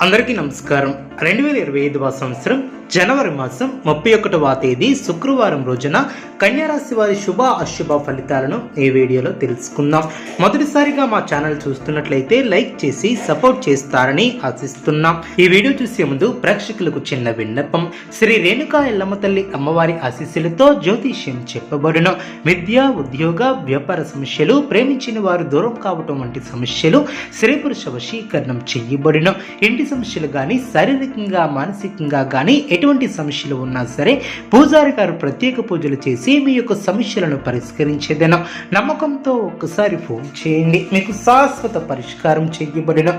అందరికీ నమస్కారం. 2025వ సంవత్సరం జనవరి మాసం 31వ తేదీ శుక్రవారం రోజున కన్యారాశి వారి శుభ అశుభ ఫలితాలను ఈ వీడియోలో తెలుసుకుందాం. మొదటిసారిగా మా ఛానల్ చూస్తున్నట్లయితే లైక్ చేసి సపోర్ట్ చేస్తారని ఆశిస్తున్నాం. ఈ వీడియో చూసే ముందు ప్రేక్షకులకు చిన్న విన్నపం. శ్రీ రేణుకా ఎల్లమ్మ తల్లి అమ్మవారి ఆశీస్సులతో జ్యోతిష్యం చెప్పబడును. విద్య, ఉద్యోగ, వ్యాపార సమస్యలు, ప్రేమించిన వారు దూరం కావటం వంటి సమస్యలు, స్త్రీ పురుష వశీకరణం చేయబడును. ఇంటి సమస్యలు కానీ, శారీరకంగా మానసికంగా కానీ ఎటువంటి సమస్యలు ఉన్నా సరే పూజారి గారు ప్రత్యేక పూజలు చేసి మీ యొక్క సమస్యలను పరిష్కరించేదను. నమ్మకంతో ఒక్కసారి ఫోన్ చేయండి, మీకు శాశ్వత పరిష్కారం చేయబడిన.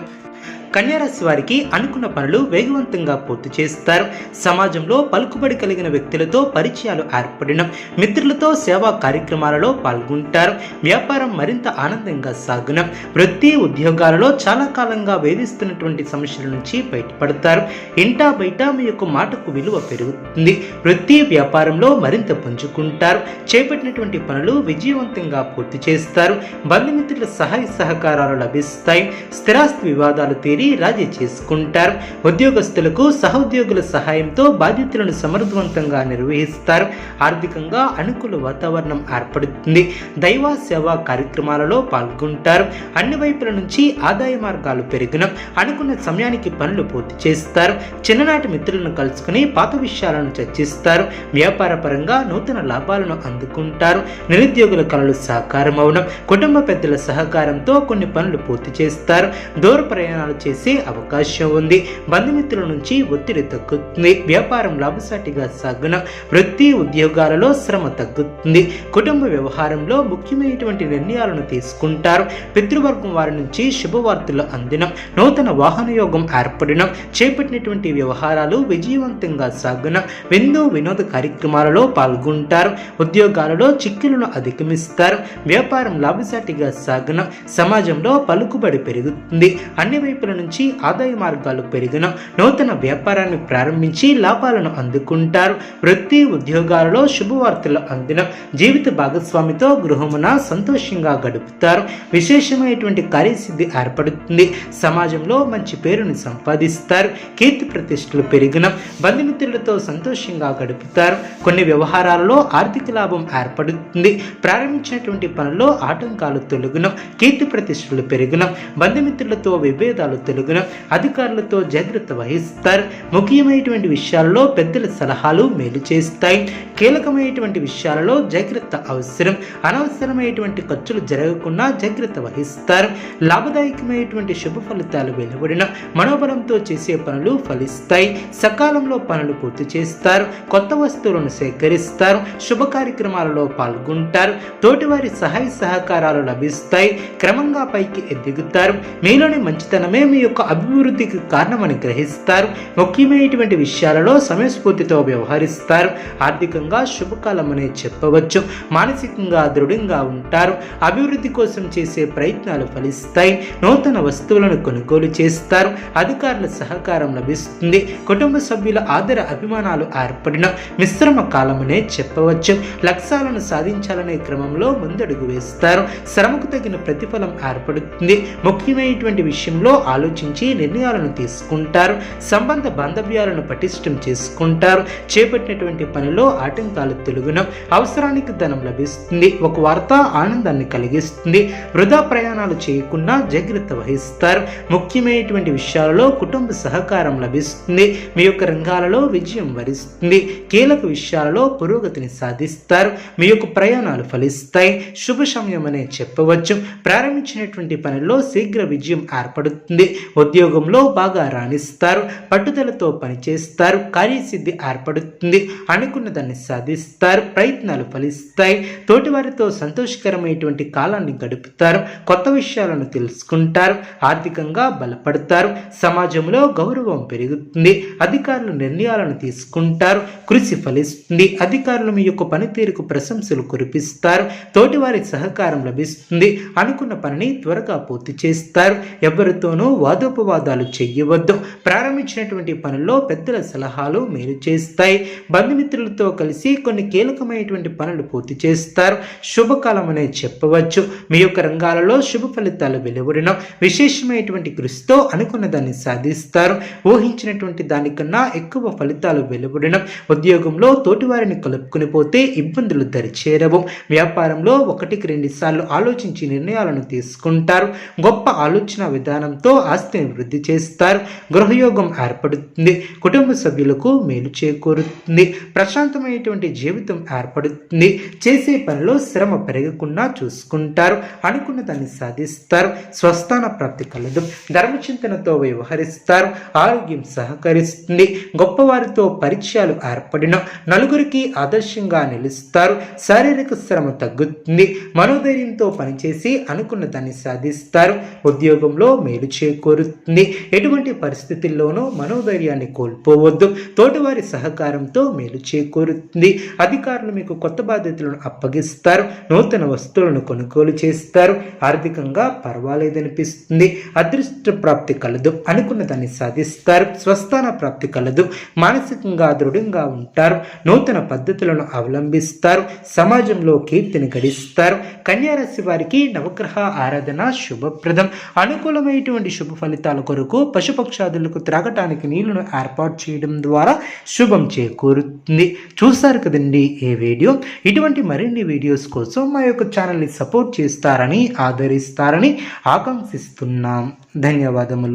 కన్యారాశి వారికి అనుకున్న పనులు వేగవంతంగా పూర్తి చేస్తారు. సమాజంలో పలుకుబడి కలిగిన వ్యక్తులతో పరిచయాలు ఏర్పడిన, మిత్రులతో సేవా కార్యక్రమాలలో పాల్గొంటారు. వ్యాపారం మరింత ఆనందంగా సాగున. వృత్తి, ఉద్యోగాలలో చాలా కాలంగా వేధిస్తున్నటువంటి సమస్యల నుంచి బయటపడతారు. ఇంటా బయట మీ యొక్క మాటకు విలువ పెరుగుతుంది. వృత్తి, వ్యాపారంలో మరింత పుంజుకుంటారు. చేపట్టినటువంటి పనులు విజయవంతంగా పూర్తి చేస్తారు. బంధుమిత్రుల సహాయ సహకారాలు లభిస్తాయి. స్థిరాస్తి వివాదాలు తీరి రాజీ చేసుకుంటారు. ఉద్యోగస్తులకు సహోద్యోగుల సహాయంతో బాధ్యతలను సమర్థవంతంగా నిర్వహిస్తారు. ఆర్థికంగా అనుకూల వాతావరణం ఏర్పడుతుంది. దైవ సేవా కార్యక్రమాలలో పాల్గొంటారు. అన్ని వైపుల నుంచి ఆదాయ మార్గాలు పెరిగిన, అనుకున్న సమయానికి పనులు పూర్తి చేస్తారు. చిన్ననాటి మిత్రులను కలుసుకుని పాత విషయాలను చర్చిస్తారు. వ్యాపార పరంగా నూతన లాభాలను అందుకుంటారు. నిరుద్యోగుల కళలు సాకారం అవడం, కుటుంబ పెద్దల సహకారంతో కొన్ని పనులు పూర్తి చేస్తారు. దూర ప్రయాణాలు చేసే అవకాశం ఉంది. బంధుమిత్రుల నుంచి ఒత్తిడి తగ్గుతుంది. వ్యాపారం లాభసాటిగా సాగున. వృత్తి, ఉద్యోగాలలో శ్రమ తగ్గుతుంది. కుటుంబ వ్యవహారంలో ముఖ్యమైనటువంటి నిర్ణయాలను తీసుకుంటారు. పితృవర్గం వారి నుంచి శుభవార్తలు అందిన, నూతన వాహన యోగం ఏర్పడిన, చేపట్టినటువంటి వ్యవహారాలు విజయవంతంగా సాగున. విందు వినోద కార్యక్రమాలలో పాల్గొంటారు. ఉద్యోగాలలో చిక్కులను అధిగమిస్తారు. వ్యాపారం లాభసాటిగా సాగున. సమాజంలో పలుకుబడి పెరుగుతుంది. అన్ని వైపుల నుంచి ఆదాయ మార్గాలు పెరిగిన, నూతన వ్యాపారాన్ని ప్రారంభించి లాభాలను అందుకుంటారు. వృత్తి, ఉద్యోగాలలో శుభవార్తలు అందిన, జీవిత భాగస్వామితో గృహమున సంతోషంగా గడుపుతారు. విశేషమైనటువంటి కార్యసిద్ధి ఏర్పడుతుంది. సమాజంలో మంచి పేరుని సంపాదిస్తారు. కీర్తి ప్రతిష్టలు పెరిగిన, బంధుమిత్రులతో సంతోషంగా గడుపుతారు. కొన్ని వ్యవహారాలలో ఆర్థిక లాభం ఏర్పడుతుంది. ప్రారంభించినటువంటి పనుల్లో ఆటంకాలు తొలగిన, కీర్తి ప్రతిష్టలు పెరిగిన, బంధుమిత్రులతో విభేదాలు తొలగిన, అధికారులతో జాగ్రత్త వహిస్తారు. ముఖ్యమైనటువంటి విషయాలలో పెద్దల సలహాలు మేలు చేస్తాయి. కీలకమైనటువంటి విషయాలలో జాగ్రత్త అవసరం. అనవసరమైనటువంటి ఖర్చులు జరగకుండా జాగ్రత్త వహిస్తారు. లాభదాయకమైనటువంటి శుభ ఫలితాలు వెలువడిన, మనోబలంతో చేసే పనులు ఫలిస్తాయి. సకాలంలో పనులు పూర్తి చేస్తారు. కొత్త వస్తువులను సేకరిస్తారు. శుభ కార్యక్రమాలలో పాల్గొంటారు. తోటివారి సహాయ సహకారాలు లభిస్తాయి. క్రమంగా పైకి ఎదుగుతారు. మీలోని మంచితనమే మీ యొక్క అభివృద్ధికి కారణమని గ్రహిస్తారు. ముఖ్యమైనటువంటి విషయాలలో సమయస్ఫూర్తితో వ్యవహరిస్తారు. ఆర్థికంగా శుభకాలం అనే చెప్పవచ్చు. మానసికంగా దృఢంగా ఉంటారు. అభివృద్ధి కోసం చేసే ప్రయత్నాలు ఫలిస్తాయి. నూతన వస్తువులను కొనుగోలు చేస్తారు. అధికారుల సహకారం లభిస్తుంది. కుటుంబ సభ్యుల ఆదర అభిమానాలు ఏర్పడిన మిశ్రమ కాలమనే చెప్పవచ్చు. లక్ష్యాలను సాధించాలనే క్రమంలో ముందడుగు వేస్తారు. శ్రమకు తగిన ప్రతిఫలం ఏర్పడుతుంది. ముఖ్యమైనటువంటి విషయంలో ఆలోచించి నిర్ణయాలను తీసుకుంటారు. సంబంధ బాంధవ్యాలను పటిష్టం చేసుకుంటారు. చేపట్టినటువంటి పనిలో ఆటంకాలు తొలగిన, అవసరానికి ధనం లభిస్తుంది. ఒక వార్త ఆనందాన్ని కలిగిస్తుంది. వృధా ప్రయాణాలు చేయకుండా జాగ్రత్త వహిస్తారు. ముఖ్యమైనటువంటి విషయాలలో కుటుంబ సహకారం లభిస్తుంది. మీ యొక్క రంగాలలో విజయం వరిస్తుంది. కీలక విషయాలలో పురోగతిని సాధిస్తారు. మీ యొక్క ప్రయాణాలు ఫలిస్తాయి. శుభ సమయం అనే చెప్పవచ్చు. ప్రారంభించినటువంటి పనిలో శీఘ్ర విజయం ఏర్పడుతుంది. ఉద్యోగంలో బాగా రాణిస్తారు. పట్టుదలతో పనిచేస్తారు. కార్యసిద్ధి ఏర్పడుతుంది. అనుకున్న దాన్ని సాధిస్తారు. ప్రయత్నాలు ఫలిస్తాయి. తోటివారితో సంతోషకరమైనటువంటి కాలాన్ని గడుపుతారు. కొత్త విషయాలను తెలుసుకుంటారు. ఆర్థికంగా బలపడతారు. సమాజంలో గౌరవం పెరుగుతుంది. అధికారులు నిర్ణయాలను తీసుకుంటారు. కృషి ఫలిస్తుంది. అధికారులు మీ యొక్క పనితీరుకు ప్రశంసలు కురిపిస్తారు. తోటివారి సహకారం లభిస్తుంది. అనుకున్న పనిని త్వరగా పూర్తి చేస్తారు. ఎవరితోనూ వాదోపవాదాలు చెయ్యవద్దు. ప్రారంభించినటువంటి పనుల్లో పెద్దల సలహాలు మేలు చేస్తాయి. బంధుమిత్రులతో కలిసి కొన్ని కీలకమైనటువంటి పనులు పూర్తి చేస్తారు. శుభకాలం అనే చెప్పవచ్చు. మీ యొక్క రంగాలలో శుభ ఫలితాలు వెలువడిన విశేషమైనటువంటి కృషితో అనుకున్న దాన్ని సాధిస్తారు. ఊహించినటువంటి దానికన్నా ఎక్కువ ఫలితాలు వెలువడిన ఉద్యోగంలో తోటివారిని కలుపుకుని పోతే ఇబ్బందులు దరిచేరవు. వ్యాపారంలో 1-2 సార్లు ఆలోచించి నిర్ణయాలను తీసుకుంటారు. గొప్ప ఆలోచన విధానంతో ఆస్తిని వృద్ధి చేస్తారు. గృహయోగం ఏర్పడుతుంది. కుటుంబ సభ్యులకు మేలు చేకూరుతుంది. ప్రశాంతమైనటువంటి జీవితం ఏర్పడుతుంది. చేసే పనిలో శ్రమ పెరగకుండా చూసుకుంటారు. అనుకున్న దాన్ని సాధిస్తారు. స్వస్థాన ప్రాప్తి కలదు. ధర్మచింతనతో వ్యవహరిస్తారు. ఆరోగ్యం సహకరిస్తుంది. గొప్పవారితో పరిచయాలు ఏర్పడిన నలుగురికి ఆదర్శంగా నిలుస్తారు. శారీరక శ్రమ తగ్గుతుంది. మనోధైర్యంతో పనిచేసి అనుకున్న దాన్ని సాధిస్తారు. ఉద్యోగంలో మేలు చేకూరుతుంది. ఎటువంటి పరిస్థితుల్లోనూ మనోధైర్యాన్ని కోల్పోవద్దు. తోటివారి సహకారంతో మేలు చేకూరుతుంది. అధికారులు మీకు కొత్త బాధ్యతలను అప్పగిస్తారు. నూతన వస్తువులను కొనుగోలు చేస్తారు. ఆర్థికంగా పర్వాలేదనిపిస్తుంది. అదృష్ట ప్రాప్తి కలదు. అనుకున్న దాన్ని సాధిస్తారు. స్వస్థాన ప్రాప్తి కలదు. మానసికంగా దృఢంగా ఉంటారు. నూతన పద్ధతులను అవలంబిస్తారు. సమాజంలో కీర్తిని గడిస్తారు. కన్యారాశి వారికి నవగ్రహ ఆరాధన శుభప్రదం. అనుకూలమైనటువంటి శుభ ఫలితాల కొరకు పశుపక్షాదులకు త్రాగటానికి నీళ్లను ఏర్పాటు చేయడం ద్వారా శుభం చేకూరుతుంది. చూసారు కదండి ఈ వీడియో. ఇటువంటి మరిన్ని వీడియోస్ కోసం మా యొక్క ఛానల్ని సపోర్ట్ చేస్తారని ఆదరిస్తారని ఆకాంక్షిస్తున్నాం. ధన్యవాదములు.